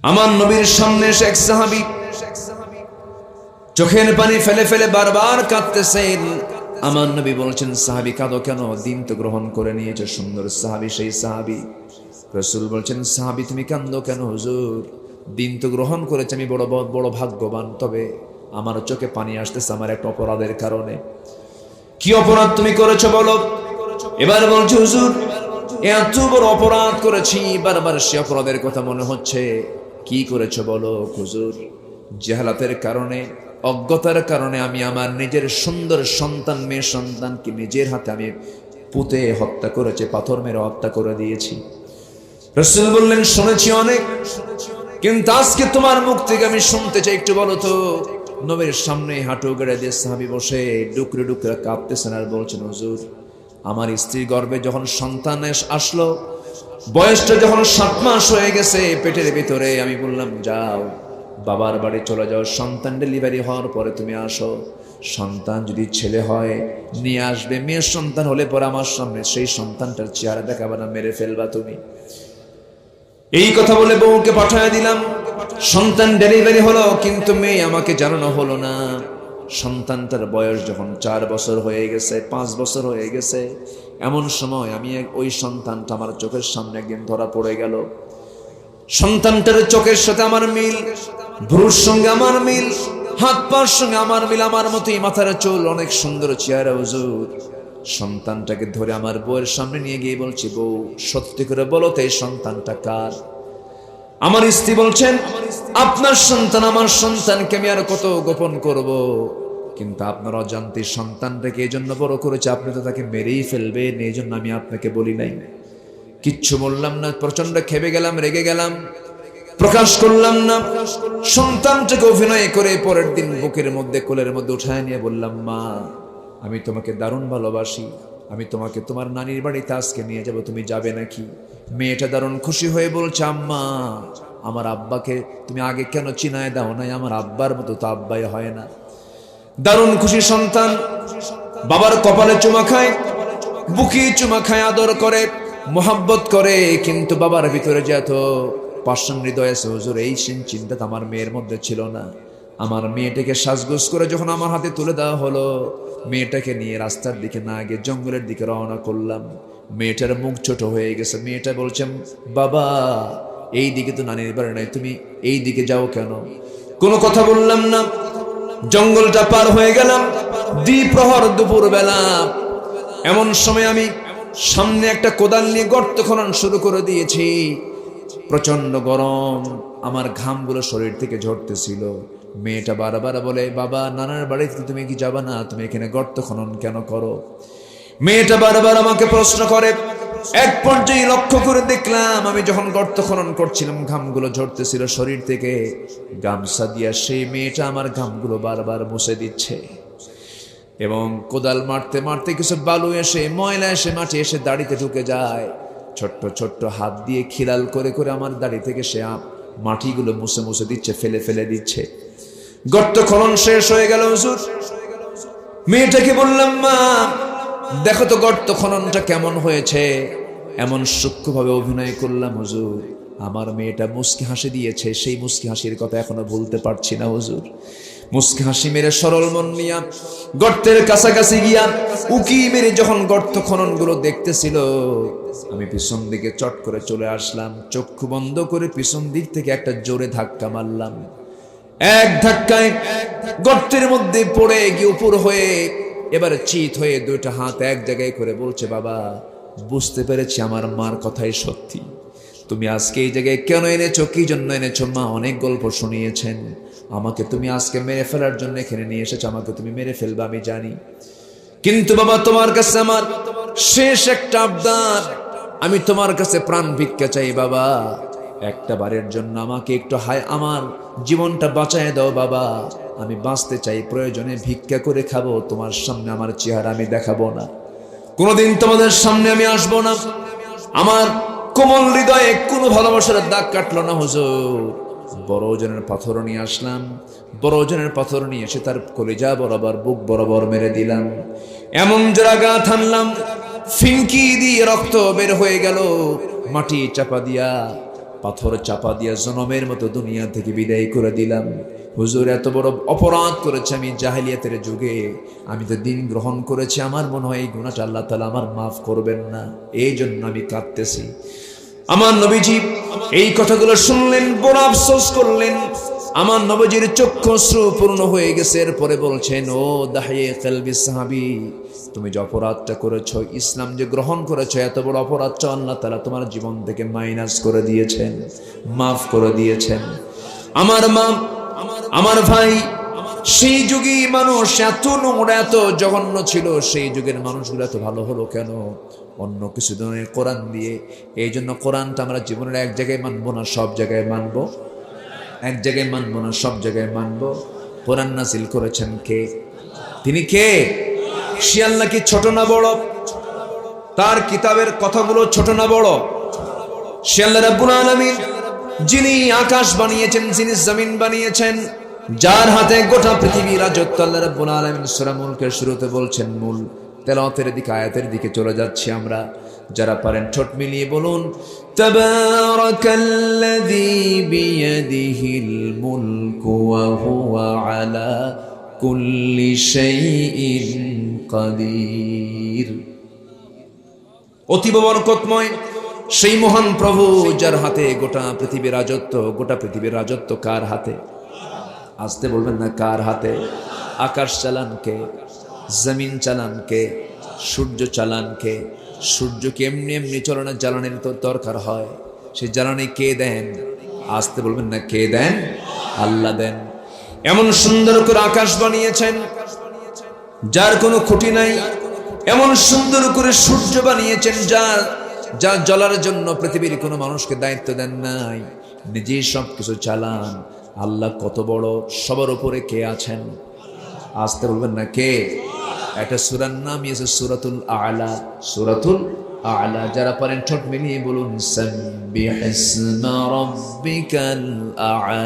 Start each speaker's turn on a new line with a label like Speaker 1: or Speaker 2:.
Speaker 1: আমার নবীর সামনে এসে এক সাহাবী চোখের পানি ফেলে ফেলে বারবার কাঁদতেছেন। আমার নবী বলছেন, সাহাবী কাঁদো কেন? দিন তো গ্রহণ করে নিয়েছে। সুন্দর সাহাবী, সেই সাহাবী। রাসূল বলছেন, সাহাবী তুমি কাঁদো কেন? হুজুর, দিন তো গ্রহণ করেছে, আমি বড় বড় ভাগ্যবান, তবে আমার চোখে পানি আসতেছে আমার একটা অপরাধের কারণে। কি অপরাধ তুমি করেছো বলো? এবার বলছে, হুজুর এত বড় অপরাধ করেছি, বারবার সে অপরাধের কথা মনে হচ্ছে। কি করেছো বলো? হুজুর, জাহালাতের কারণে, অজ্ঞতার কারণে আমি আমার নিজের সুন্দর সন্তান, মেয়ে সন্তানকে নিজের হাতে আমি পুঁতে হত্যা করেছি, পাথর মেরে হত্যা করে দিয়েছি। রাসূল বললেন, শুনেছি অনেক, কিন্তু আজকে তোমার মুখ থেকে আমি শুনতে চাই, একটু বলো তো। নবীর সামনে হাঁটু গেড়ে দিয়ে সাহাবী বসে ডুকরে ডুকরে কাঁপতেছেন আর বলছেন, হুজুর আমার স্ত্রীর গর্ভে যখন সন্তান আসলো, বয়সটা যখন 7 মাস হয়ে গেছে পেটের ভিতরে, আমি বললাম যাও বাবার বাড়ি চলে যাও, সন্তান ডেলিভারি হওয়ার পরে তুমি আসো। সন্তান যদি ছেলে হয় নিয়ে আসবে, মেয়ের সন্তান হলে পরে আমার সামনে সেই সন্তানটার চেহারা দেখাবে না, মেরে ফেলবা তুমি। এই কথা বলে বউকে পাঠিয়ে দিলাম। সন্তান ডেলিভারি হলো, কিন্তু মেয়ে আমাকে জানানো হলো না। সন্তানটার বয়স যখন 4 বছর হয়ে গেছে, 5 বছর হয়ে গেছে, এমন সময় আমি ওই সন্তানটা আমার চোখের সামনে একদিন ধরা পড়ে গেল। সন্তানটার চোখের সাথে আমার মিল, ভ্রুর সঙ্গে আমার মিল, হাত পার সঙ্গে আমার মিল, আমার মতোই মাথার চুল, অনেক সুন্দর চেহারা। হুজুর, সন্তানটাকে ধরে আমার বউয়ের সামনে নিয়ে গিয়ে বলছি, বউ সত্যি করে বলো তো এই সন্তানটা কার? আমার স্ত্রী বলছেন, আপনার সন্তান, আমার সন্তানকে আমি আর কত গোপন করব, কিন্তু আপনার অজান্তে সন্তানটাকে এই জন্য বড় করেছে, আপনি তো তাকে মেরেই ফেলবেন, এই জন্য আমি আপনাকে বলি নাই। কিচ্ছু বললাম না, প্রচন্ড খেপে গেলাম, রেগে গেলাম, প্রকাশ করলাম না। সন্তানটাকে অভিনয় করে পরের দিন বুকের মধ্যে, কোলের মধ্যে উঠায় নিয়ে বললাম, মা আমি তোমাকে দারুণ ভালোবাসি, আমি তোমাকে তোমার নানির বাড়িতে আজকে নিয়ে যাব, তুমি যাবে নাকি? মেয়েটা দারুণ খুশি হয়ে বলছে, আম্মা আমার আব্বাকে তুমি আগে কেন চিনায় দাও নাই? আমার আব্বার মতো তো আব্বাই হয় না। দারুণ খুশি সন্তান, বাবার কপালে চুমা খায়, বুকে চুমা খায়, আদর করে, মোহাব্বত করে, কিন্তু বাবার ভিতরে যে এত পাষাণ হৃদয় আছে হুজুর, এই চিন্তা তো আমার মেয়ের মধ্যে ছিল না। আমার মেয়েটাকে সাজগোজ করে যখন আমার হাতে তুলে দেওয়া হলো, মেয়েটাকে নিয়ে রাস্তার দিকে না গিয়ে জঙ্গলের দিকে রওনা করলাম। মেয়েটার মুখ ছোট হয়ে গেছে, মেয়েটা বলছেন, বাবা এই দিকে তো নানির বাড়ি নাই, তুমি এই দিকে যাও কেন? কোনো কথা বললাম না। জঙ্গলটা পার হয়ে গেলাম, দ্বিপ্রহর দুপুর বেলা। এমন সময় আমি সামনে একটা কোদাল নিয়ে গর্ত খনন শুরু করে দিয়েছি। প্রচন্ড গরম, আমার ঘামগুলো শরীর থেকে ঝরতেছিল। মেয়েটা বারবার বলে, বাবা নানার বাড়িতে তুমি কি যাবা না? তুমি এখানে গর্ত খনন কেন করো? মেয়েটা বারবার আমাকে প্রশ্ন করে। এক পর্যায়ে লক্ষ্য করে দেখলাম, আমি যখন গর্ত খনন করছিলাম ঘামগুলো ঝরতেছিল শরীর থেকে, গামছা দিয়া সেই মেয়েটা আমার ঘামগুলো বারবার মুছে দিচ্ছে। এবং কোদাল মারতে মারতে কিছু বালু এসে, ময়লা এসে, মাটি এসে দাড়িতে ঢুকে যায়। ছোট্ট ছোট্ট হাত দিয়ে খিলাল করে করে আমার দাড়ি থেকে সে মাটিগুলো মুছে মুছে দিচ্ছে, ফেলে ফেলে দিচ্ছে। গর্ত খনন শেষ হয়ে গেল হুজুর। মেয়েটাকে বললাম, মা দেখো তো গর্ত খননটা কেমন হয়েছে। এমন সূক্ষ্মভাবে অভিনয় করলাম হুজুর, আমার মেয়েটা মুচকি হাসি দিয়েছে। সেই মুচকি হাসির কথা এখনো ভুলতে পারছি না হুজুর। মুচকি হাসি মেরে সরল মন নিয়া গর্তের কাছাকাছি গিয়া উকি মেরে যখন গর্ত খনন গুলো দেখতেছিল, আমি পিছন দিকে চট করে চলে আসলাম। চক্ষু বন্ধ করে পিছন দিক থেকে একটা জোরে ধাক্কা মারলাম। এক ধাক্কায় গর্তের মধ্যে পড়ে গিয়ে উপর হয়ে এবারে চিত হয়ে দুইটা হাত এক জায়গায় করে বলছে, বাবা বুঝতে পেরেছি আমার মার কথাই সত্যি। তুমি আজকে এই জায়গায় কেন এনেছো, কি জন্য এনেছো? মা অনেক গল্প শুনিয়েছেন, আমাকে তুমি আজকে মেরে ফেলার জন্য এখানে নিয়ে এসেছো। আমাকে তুমি মেরে ফেলবে আমি জানি, কিন্তু বাবা তোমার কাছে আমার শেষ একটা আবদার, আমি তোমার কাছে প্রাণ ভিক্ষা চাই বাবা। একটা বারের জন্য আমাকে একটু আমার জীবনটা বাঁচায় দাও বাবা। আমি বাঁচতে চাই, প্রয়োজনে ভিক্ষা করে খাবো, তোমার সামনে আমার চেহারা আমি দেখাবো না, কোনোদিন তোমাদের সামনে আমি আসবো না। আমার কোমল হৃদয়ে কোনো ভালোবাসার দাগ কাটলো না হুজুর। বড় ওজনের পাথর নিয়ে আসলাম। বড় ওজনের পাথর নিয়ে এসে তার কলিজা বরাবর, বুক বরাবর মেরে দিলাম। এমন জোরাঘাত হানলাম, ফিনকি দিয়ে রক্ত বের হয়ে গেল। মাটি চাপা দিয়া পাথর চাপা দিয়ে জনমের মতো দুনিয়া থেকে বিদায় করে দিলাম। হুজুর এত বড় অপরাধ করেছে আমি জাহেলিয়াতের যুগে, আমি তো দিন গ্রহণ করেছি, আমার মনে হয় এই গুনাহটা আল্লাহ তাআলা আমার মাফ করবেন না, এই জন্য আমি কাঁদতেছি। আমার নবীজি এই কথাগুলো শুনলেন, বড় আফসোস করলেন। আমার নবীজির চক্ষু অশ্রু পূর্ণ হয়ে গেছে। এরপরে বলছেন, ও দাহিয়ে কলবি সাহাবী, তুমি যে অপরাধটা করেছো, ইসলাম যে গ্রহণ করেছো, এত বড় অপরাধটা আল্লাহ তাআলা তোমার জীবন থেকে মাইনাস করে দিয়েছেন, মাফ করে দিয়েছেন। আমার মা, আমার ভাই, সেই যুগে মানুষ এত নোংরা, এত জঘন্য ছিল, সেই যুগের মানুষগুলো এত ভালো হলো কেন? অন্য কিছু ধরনের কোরআন দিয়ে। এই জন্য কোরআনটা আমরা জীবনের এক জায়গায় মানবো না, সব জায়গায় মানবো। এক জায়গায় মানবো না, সব জায়গায় মানবো। কোরআন নাজিল করেছেন কে? তিনি কে? সে আল্লাহ কি ছোট না বড়? তার কিতাবের কথাগুলো ছোট না বড়? সে আল্লাহ রাব্বুল আলামিন, যিনি আকাশ বানিয়েছেন, যিনি জমিন বানিয়েছেন, যার হাতে গোটা পৃথিবীর রাজত্ব। আল্লাহ রাব্বুল আলামিন সূরা মুলকের শুরুতে বলছেন, মূল তেলাওয়াতের দিকে, আয়াতের দিকে চলে যাচ্ছি আমরা। যারা পারেন ঠোঁট মিলিয়ে বলুন, তাবারাকাল্লাযী বিয়াদিহিল মুলকু ওয়া হুয়া আলা কুল্লি শাইইন কাদির। অতীব বরকতময় সেই মহান প্রভু, যার হাতে গোটা পৃথিবীর রাজত্ব। গোটা পৃথিবীর রাজত্ব কার হাতে? আসতে বলবেন না, কার হাতে? আকাশ চালান কে? জমিন চালান কে? সূর্য চালান কে? সূর্যকে এমনি এমনি চলনা জ্বালানির তো দরকার হয়, সেই জ্বালানি কে দেন? আসতে বলবেন না, কে দেন? আল্লাহ দেন। এমন সুন্দর করে আকাশ বানিয়েছেন যার কোনো খুঁটি নাই, এমন সুন্দর করে সূর্য বানিয়েছেন যা জ্বলার জন্য পৃথিবীর কোনো মানুষকে দায়িত্ব দেন নাই, নিজেই সবকিছু চালান। আল্লাহ কত বড়, সবার উপরে কে আছেন? আসতে বলবেন না, কে? একটা সূরার নাম আছে সূরাতুল আ'লা। সূরাতুল আ'লা। যারা পারেন ঠোঁট মিলিয়ে বলুন, সাব্বিহ ইসমা রাব্বিকাল আ'লা।